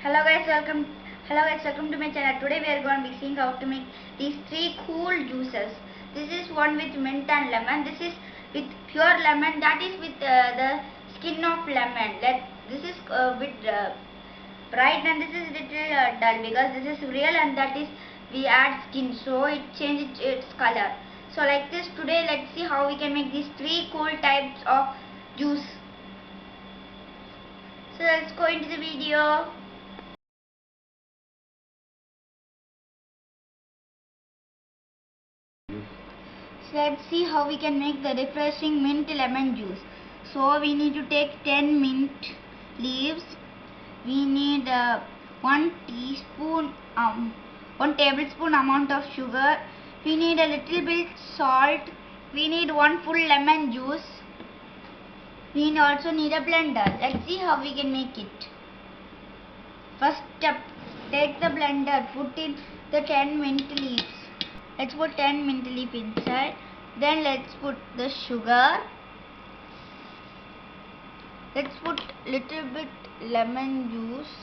Hello guys, welcome to my channel. Today we are going to be seeing how to make these three cool juices. This is one with mint and lemon. This is with pure lemon. That is with the skin of lemon. This is with bright, and this is little dull because this is real, and that is we add skin, so it changes its color. So like this, today let's see how we can make these three cool types of juice. So let's go into the video. So let's see how we can make the refreshing mint lemon juice. So we need to take 10 mint leaves. We need 1 tablespoon amount of sugar. We need a little bit salt. We need 1 full lemon juice. We also need a blender. Let's see how we can make it. First step, take the blender, put in the 10 mint leaves. Let's put 10 mint leaf inside. Then let's put the sugar. Let's put little bit lemon juice.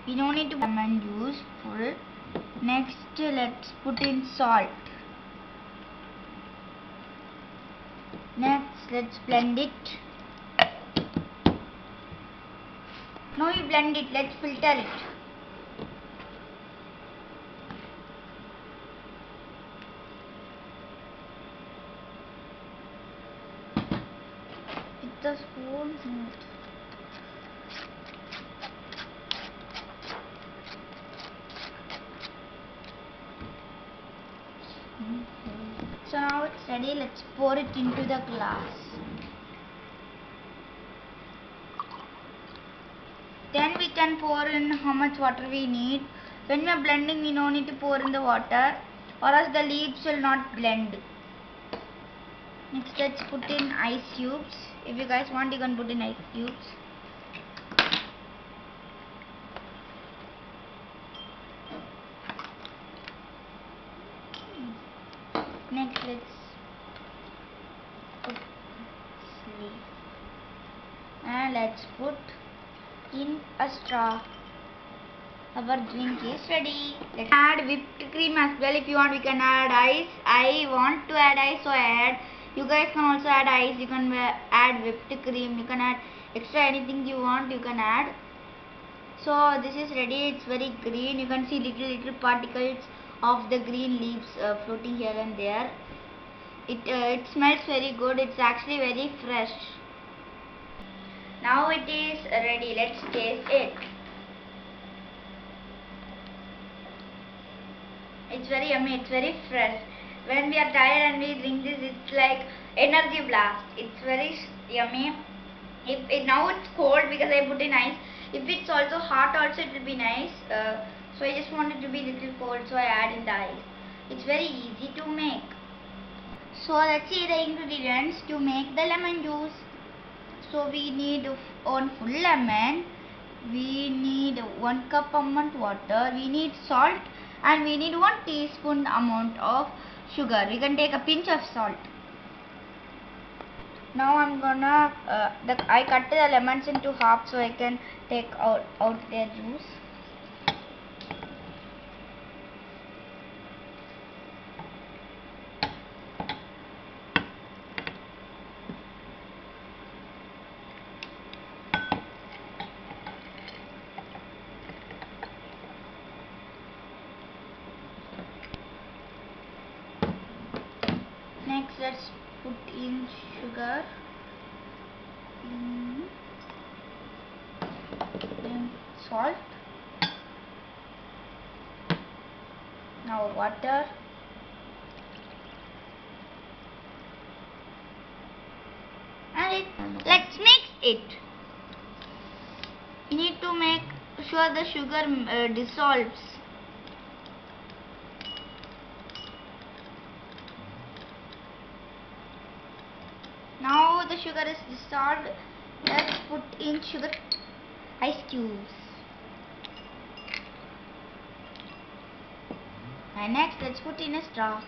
We don't need to put lemon juice full. Next let's put in salt. Next let's blend it. Now you blend it, let's filter it. The spoon. So now it's ready. Let's pour it into the glass. Then we can pour in how much water we need. When we are blending, we don't need to pour in the water, or else the leaves will not blend. Next let's put in ice cubes. If you guys want, you can put in ice cubes. Next let's put sleeve. And let's put in a straw. Our drink is ready. Let's add whipped cream as well. If you want, we can add ice. I want to add ice, so I add. You guys can also add ice. You can add whipped cream. You can add extra anything you want. You can add. So this is ready. It's very green. You can see little particles of the green leaves floating here and there. It smells very good. It's actually very fresh. Now it is ready. Let's taste it. It's very yummy. It's very fresh. When we are tired and we drink this, it's like energy blast. It's very yummy. Now it's cold because I put in ice. If it's also hot, also it will be nice. So I just want it to be little cold, so I add in the ice. It's very easy to make. So let's see the ingredients to make the lemon juice. So we need 1 full lemon. We need 1 cup amount water. We need salt, and we need 1 teaspoon amount of sugar. We can take a pinch of salt. Now I'm gonna I cut the lemons into half so I can take out their juice. Next let's put in sugar, then salt, now water, and let's mix it. You need to make sure the sugar dissolves. Now the sugar is dissolved. Let's put in sugar ice cubes. And next let's put in a straw.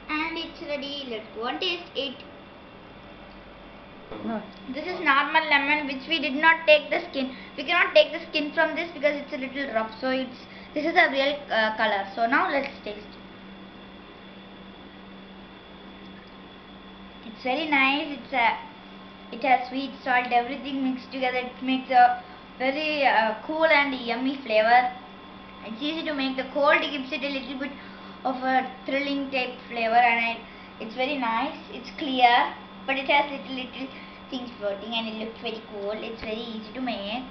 And it's ready. Let's go and taste it. No. This is normal lemon which we did not take the skin. We cannot take the skin from this because it's a little rough. So this is a real color. So now let's taste. It's very nice. It has sweet, salt, everything mixed together. It makes a very cool and yummy flavor. It's easy to make. The cold gives it a little bit of a thrilling type flavor, and it's very nice. It's clear, but it has little things floating, and it looks very cool. It's very easy to make.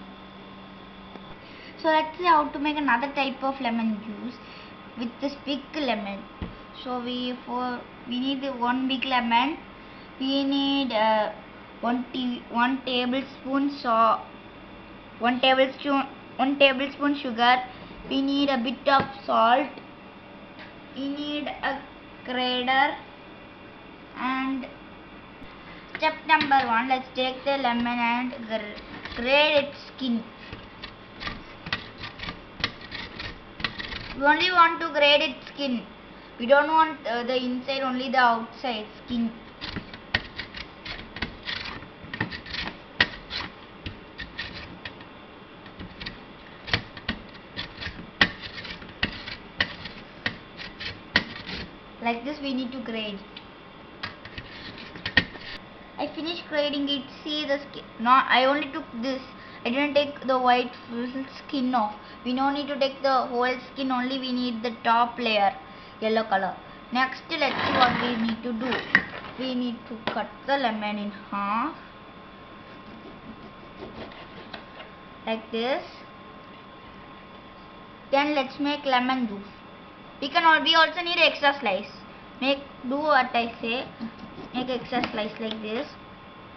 So let's see how to make another type of lemon juice with this big lemon. So we need one big lemon. We need one tablespoon sugar. We need a bit of salt. We need a grater. And step number 1, let's take the lemon and grate its skin. We only want to grate its skin. We don't want the inside, only the outside skin. Like this we need to grate. I finished grating it. See the skin. No, I only took this. I didn't take the white skin off. We no need to take the whole skin, only we need the top layer, yellow color. Next, let's see what we need to do. We need to cut the lemon in half. Like this. Then let's make lemon juice. We also need extra slice. Do what I say. Make extra slice like this.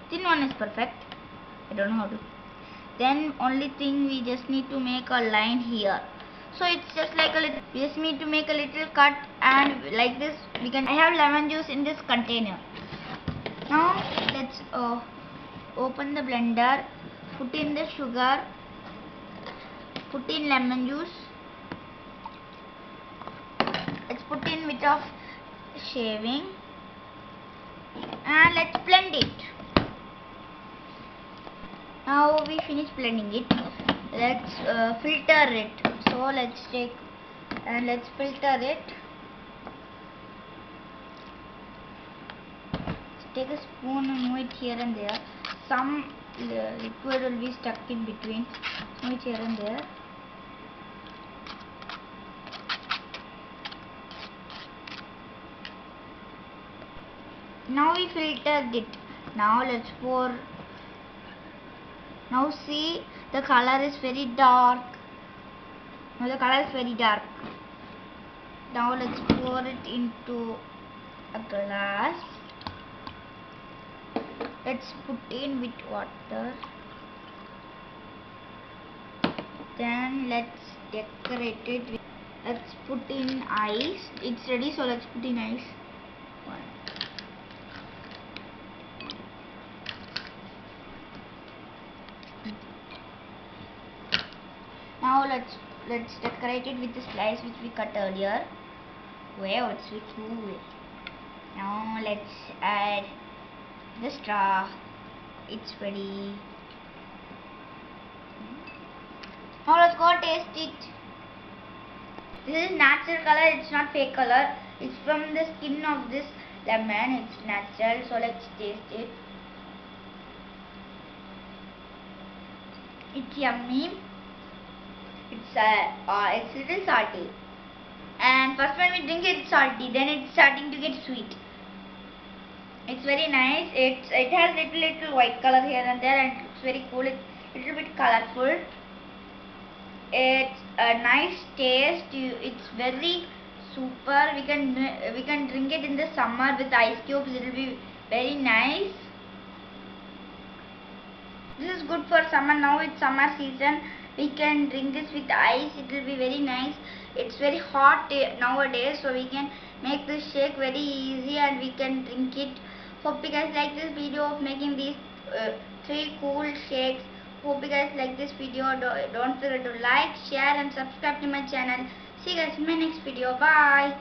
Thin one is perfect. I don't know how to. Then only thing, we just need to make a line here. So it's just like we just need to make a little cut, and like this I have lemon juice in this container. Now let's open the blender, put in the sugar, put in lemon juice. Let's put in bit of shaving and let's blend it. Now we finish blending it. Let's filter it. So let's take and let's filter it. Take a spoon and move it here and there. Some liquid will be stuck in between. Move it here and there. Now we filtered it. Now let's pour. Now see, the color is very dark. Now the color is very dark. Now let's pour it into a glass. Let's put in with water. Then let's decorate it. Let's put in ice. It's ready, so let's put in ice. Now let's decorate it with the slice which we cut earlier. Wow, it's very cool. Now let's add the straw. It's ready. Now let's go taste it. This is natural color, it's not fake color. It's from the skin of this lemon. It's natural, so let's taste it. It's yummy. It's little salty. And first when we drink it, it's salty. Then it's starting to get sweet. It's very nice. It has little white color here and there, and it's very cool. It's little bit colorful. It's a nice taste. It's very super. We can drink it in the summer with ice cubes. It will be very nice. This is good for summer. Now it's summer season. We can drink this with ice. It will be very nice. It's very hot nowadays, so we can make this shake very easy and we can drink it. Hope you guys like this video of making these 3 cool shakes. Hope you guys like this video. Don't forget to like, share and subscribe to my channel. See you guys in my next video. Bye.